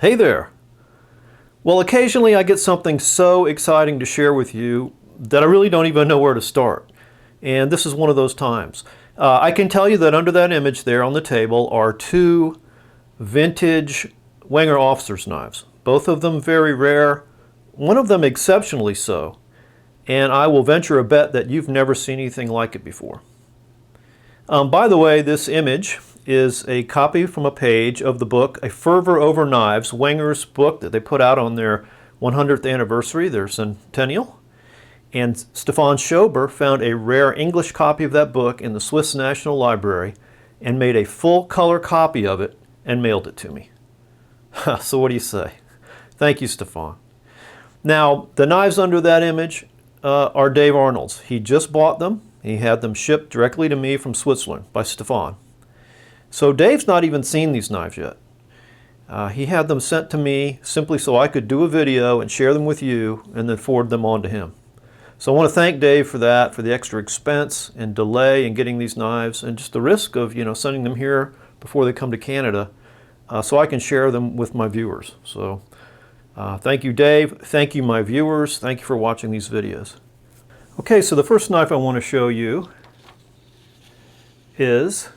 Hey there! Well, occasionally I get something so exciting to share with you that I really don't even know where to start. And this is one of those times. I can tell you that under that image there on the table are two vintage Wenger officer's knives. Both of them very rare, one of them exceptionally so. And I will venture a bet that you've never seen anything like it before. By the way, this image is a copy from a page of the book A Fervor Over Knives, Wenger's book that they put out on their 100th anniversary, their centennial. And Stefan Schober found a rare English copy of that book in the Swiss National Library and made a full color copy of it and mailed it to me. So what do you say? Thank you, Stefan. Now, the knives under that image are Dave Arnold's. He just bought them. He had them shipped directly to me from Switzerland by Stefan. So Dave's not even seen these knives yet. He had them sent to me simply so I could do a video and share them with you and then forward them on to him. So I want to thank Dave for that, for the extra expense and delay in getting these knives and just the risk of, sending them here before they come to Canada so I can share them with my viewers. So thank you, Dave. Thank you, my viewers. Thank you for watching these videos. Okay, so the first knife I want to show you is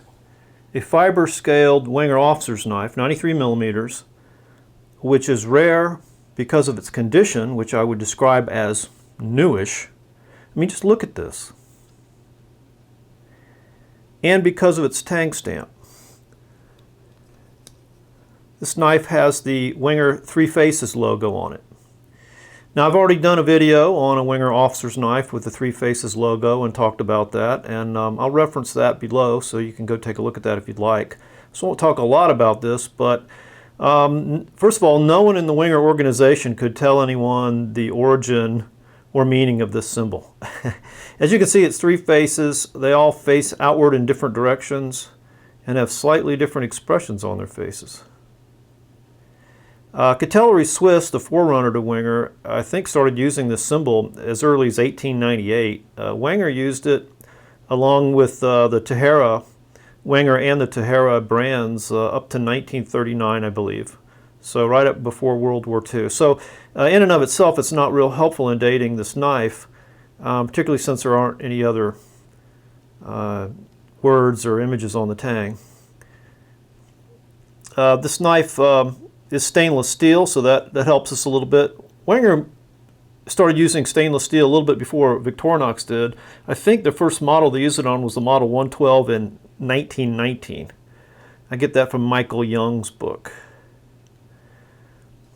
a fiber-scaled Wenger officer's knife, 93 millimeters, which is rare because of its condition, which I would describe as newish. I mean, just look at this. And because of its tang stamp. This knife has the Wenger Three Faces logo on it. Now, I've already done a video on a Wenger officer's knife with the Three Faces logo and talked about that, and I'll reference that below so you can go take a look at that if you'd like. So I won't talk a lot about this, but first of all, no one in the Wenger organization could tell anyone the origin or meaning of this symbol. As you can see, it's three faces. They all face outward in different directions and have slightly different expressions on their faces. Cutlery Swiss, the forerunner to Wenger, I think started using this symbol as early as 1898. Wenger used it along with the Tahara, Wenger and the Tahara brands up to 1939, I believe. So right up before World War II. So in and of itself, it's not real helpful in dating this knife, particularly since there aren't any other words or images on the tang. This knife is stainless steel, so that helps us a little bit. Wenger started using stainless steel a little bit before Victorinox did. I think the first model they used it on was the Model 112 in 1919. I get that from Michael Young's book.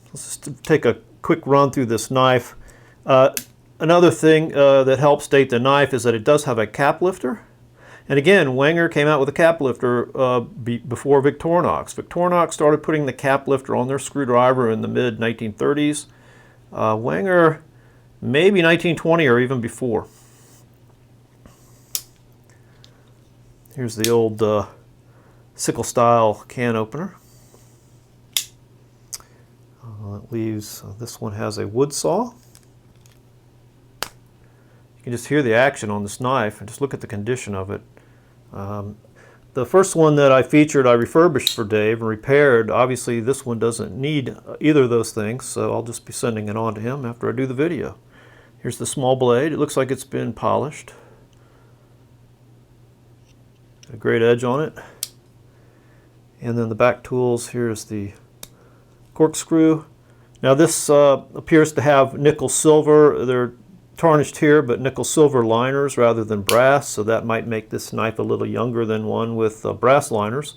Let's just take a quick run through this knife. Another thing that helps date the knife is that it does have a cap lifter. And again, Wenger came out with a cap lifter before Victorinox. Victorinox started putting the cap lifter on their screwdriver in the mid-1930s. Wenger, maybe 1920 or even before. Here's the old Sickle style can opener. It leaves, this one has a wood saw. You can just hear the action on this knife and just look at the condition of it. The first one that I featured, I refurbished for Dave and repaired. Obviously, this one doesn't need either of those things, so I'll just be sending it on to him after I do the video. Here's the small blade. It looks like it's been polished. Got a great edge on it. And then the back tools, here's the corkscrew. Now this appears to have nickel silver. They're tarnished here, but nickel silver liners rather than brass, so that might make this knife a little younger than one with brass liners.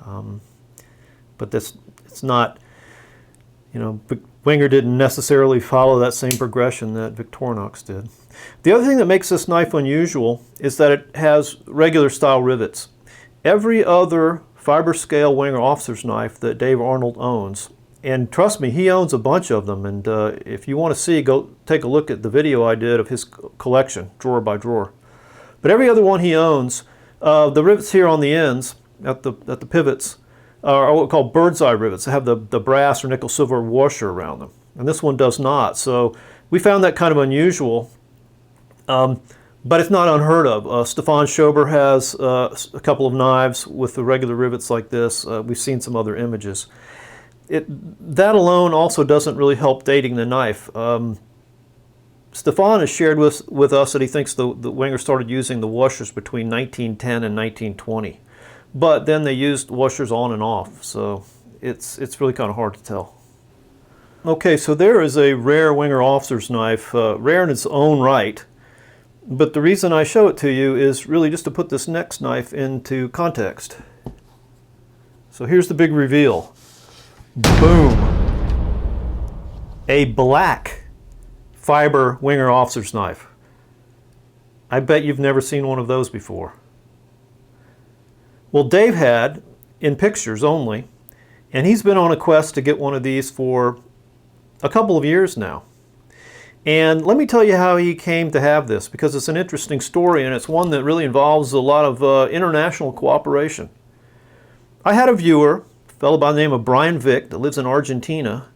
But it's not, Wenger didn't necessarily follow that same progression that Victorinox did. The other thing that makes this knife unusual is that it has regular style rivets. Every other fiber scale Wenger officer's knife that Dave Arnold owns, and trust me, he owns a bunch of them, and if you want to see, go take a look at the video I did of his collection, drawer by drawer. But every other one he owns, the rivets here on the ends, at the pivots, are what we call bird's eye rivets. They have the brass or nickel silver washer around them, and this one does not. So we found that kind of unusual, but it's not unheard of. Stefan Schober has a couple of knives with the regular rivets like this. We've seen some other images. that alone also doesn't really help dating the knife. Stefan has shared with us that he thinks the Wenger started using the washers between 1910 and 1920. But then they used washers on and off, so it's really kind of hard to tell. Okay, so there is a rare Wenger officer's knife, rare in its own right. But the reason I show it to you is really just to put this next knife into context. So here's the big reveal. Boom! A black fiber Wenger officer's knife. I bet you've never seen one of those before. Well, Dave had, in pictures only, and he's been on a quest to get one of these for a couple of years now. And let me tell you how he came to have this, because it's an interesting story and it's one that really involves a lot of international cooperation. I had a viewer, a fellow by the name of Brian Vick, that lives in Argentina,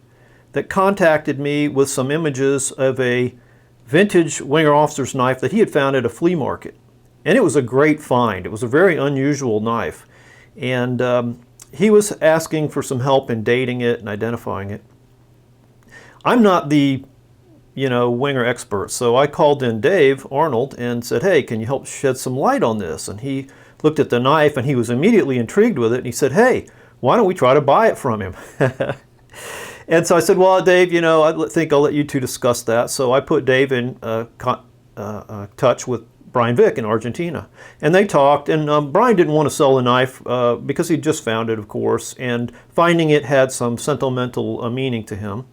that contacted me with some images of a vintage Wenger officer's knife that he had found at a flea market. And it was a great find. It was a very unusual knife. And he was asking for some help in dating it and identifying it. I'm not the Wenger expert, so I called in Dave Arnold and said, hey, can you help shed some light on this? And he looked at the knife and he was immediately intrigued with it, and he said, hey, why don't we try to buy it from him? And so I said, well, Dave, I think I'll let you two discuss that. So I put Dave in touch with Brian Vick in Argentina. And they talked, and Brian didn't want to sell the knife because he'd just found it, of course, and finding it had some sentimental meaning to him.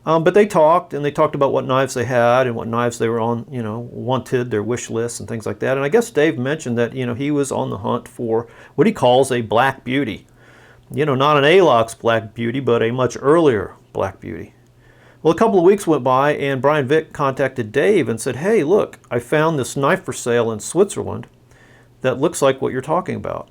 But they talked, and they talked about what knives they had and what knives they were on, wanted, their wish lists and things like that. And I guess Dave mentioned that, he was on the hunt for what he calls a black beauty. Not an Alox black beauty, but a much earlier black beauty. Well, a couple of weeks went by, and Brian Vick contacted Dave and said, hey, look, I found this knife for sale in Switzerland that looks like what you're talking about.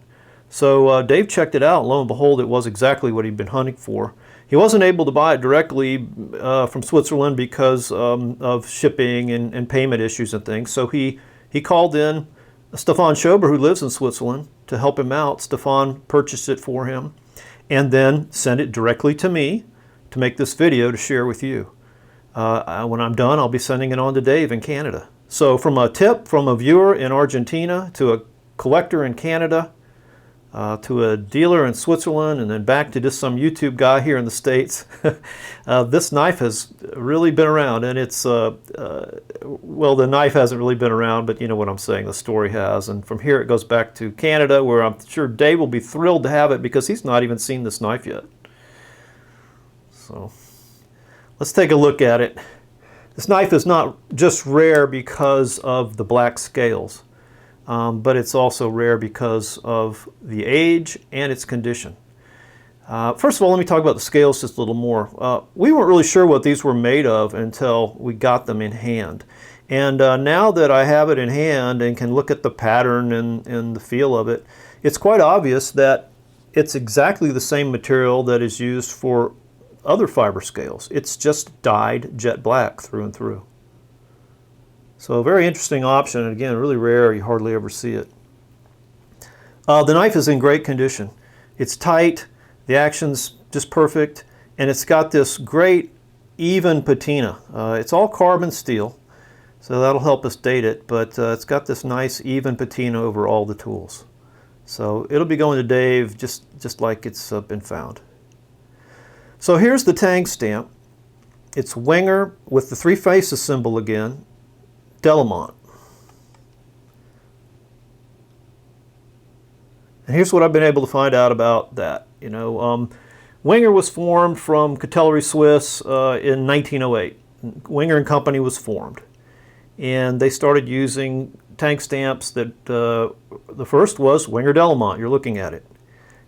So Dave checked it out, and lo and behold, it was exactly what he'd been hunting for. He wasn't able to buy it directly from Switzerland because of shipping and payment issues and things. So he called in Stefan Schober, who lives in Switzerland, to help him out. Stefan purchased it for him and then sent it directly to me to make this video to share with you. When I'm done, I'll be sending it on to Dave in Canada. So from a tip from a viewer in Argentina to a collector in Canada, to a dealer in Switzerland, and then back to just some YouTube guy here in the States. This knife has really been around, and it's, well, the knife hasn't really been around, but you know what I'm saying, the story has. And from here it goes back to Canada, where I'm sure Dave will be thrilled to have it because he's not even seen this knife yet. So let's take a look at it. This knife is not just rare because of the black scales. But it's also rare because of the age and its condition. First of all, let me talk about the scales just a little more. We weren't really sure what these were made of until we got them in hand. And now that I have it in hand and can look at the pattern and the feel of it, it's quite obvious that it's exactly the same material that is used for other fiber scales. It's just dyed jet black through and through. So a very interesting option, and again, really rare. You hardly ever see it. The knife is in great condition. It's tight, the action's just perfect, and it's got this great even patina. It's all carbon steel, so that'll help us date it, but it's got this nice even patina over all the tools. So it'll be going to Dave just like it's been found. So here's the tang stamp. It's Wenger with the three faces symbol again. Delamont. And here's what I've been able to find out about that. Wenger was formed from Cutlery Swiss in 1908. Wenger and Company was formed. And they started using tank stamps that the first was Wenger Delamont. You're looking at it.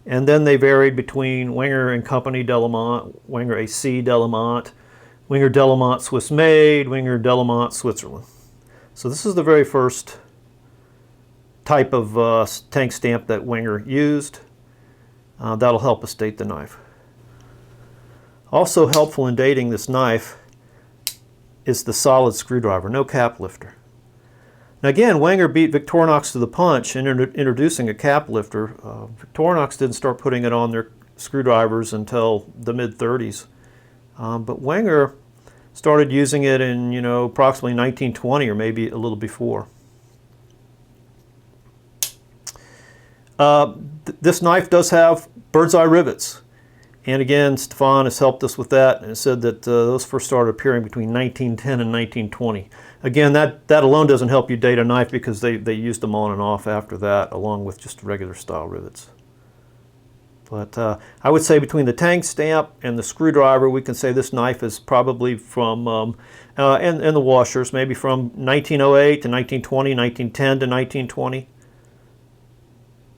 And then they varied between Wenger and Company Delamont, Wenger AC Delamont, Wenger Delamont Swiss made, Wenger Delamont Switzerland. So this is the very first type of tank stamp that Wenger used. That'll help us date the knife. Also helpful in dating this knife is the solid screwdriver, no cap lifter. Now again, Wenger beat Victorinox to the punch in introducing a cap lifter. Victorinox didn't start putting it on their screwdrivers until the mid-30s. But Wenger started using it in, approximately 1920 or maybe a little before. This knife does have bird's eye rivets. And again, Stefan has helped us with that and said that those first started appearing between 1910 and 1920. Again, that alone doesn't help you date a knife because they used them on and off after that, along with just regular style rivets. But I would say between the tang stamp and the screwdriver, we can say this knife is probably from, and the washers, maybe from 1908 to 1920, 1910 to 1920.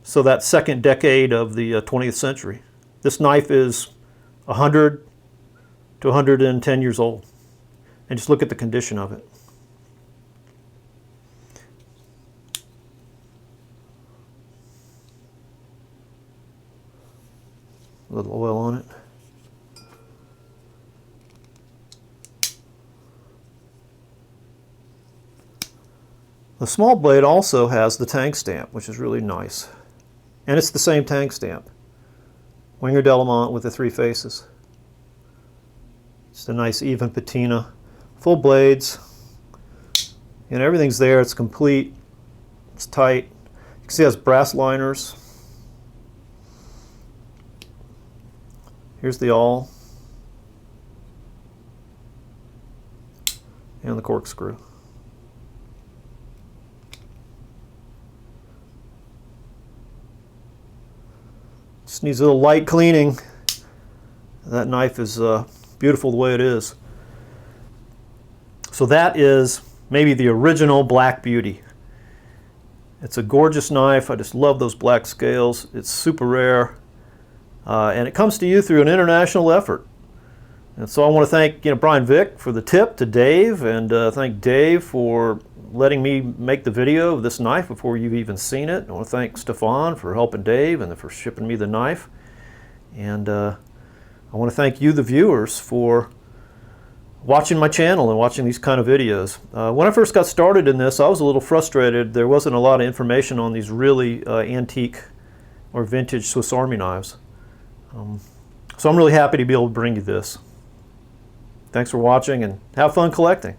So that second decade of the 20th century. This knife is 100 to 110 years old. And just look at the condition of it. A little oil on it. The small blade also has the tang stamp, which is really nice. And it's the same tang stamp. Wenger Delamont with the 3 faces. Just a nice even patina. Full blades. And everything's there. It's complete. It's tight. You can see it has brass liners. Here's the awl. And the corkscrew. Just needs a little light cleaning. That knife is beautiful the way it is. So that is maybe the original Black Beauty. It's a gorgeous knife. I just love those black scales. It's super rare. And it comes to you through an international effort. And so I want to thank Brian Vick for the tip to Dave, and thank Dave for letting me make the video of this knife before you've even seen it. I want to thank Stefan for helping Dave and for shipping me the knife. And I want to thank you, the viewers, for watching my channel and watching these kind of videos. When I first got started in this, I was a little frustrated. There wasn't a lot of information on these really antique or vintage Swiss Army knives. So I'm really happy to be able to bring you this. Thanks for watching and have fun collecting.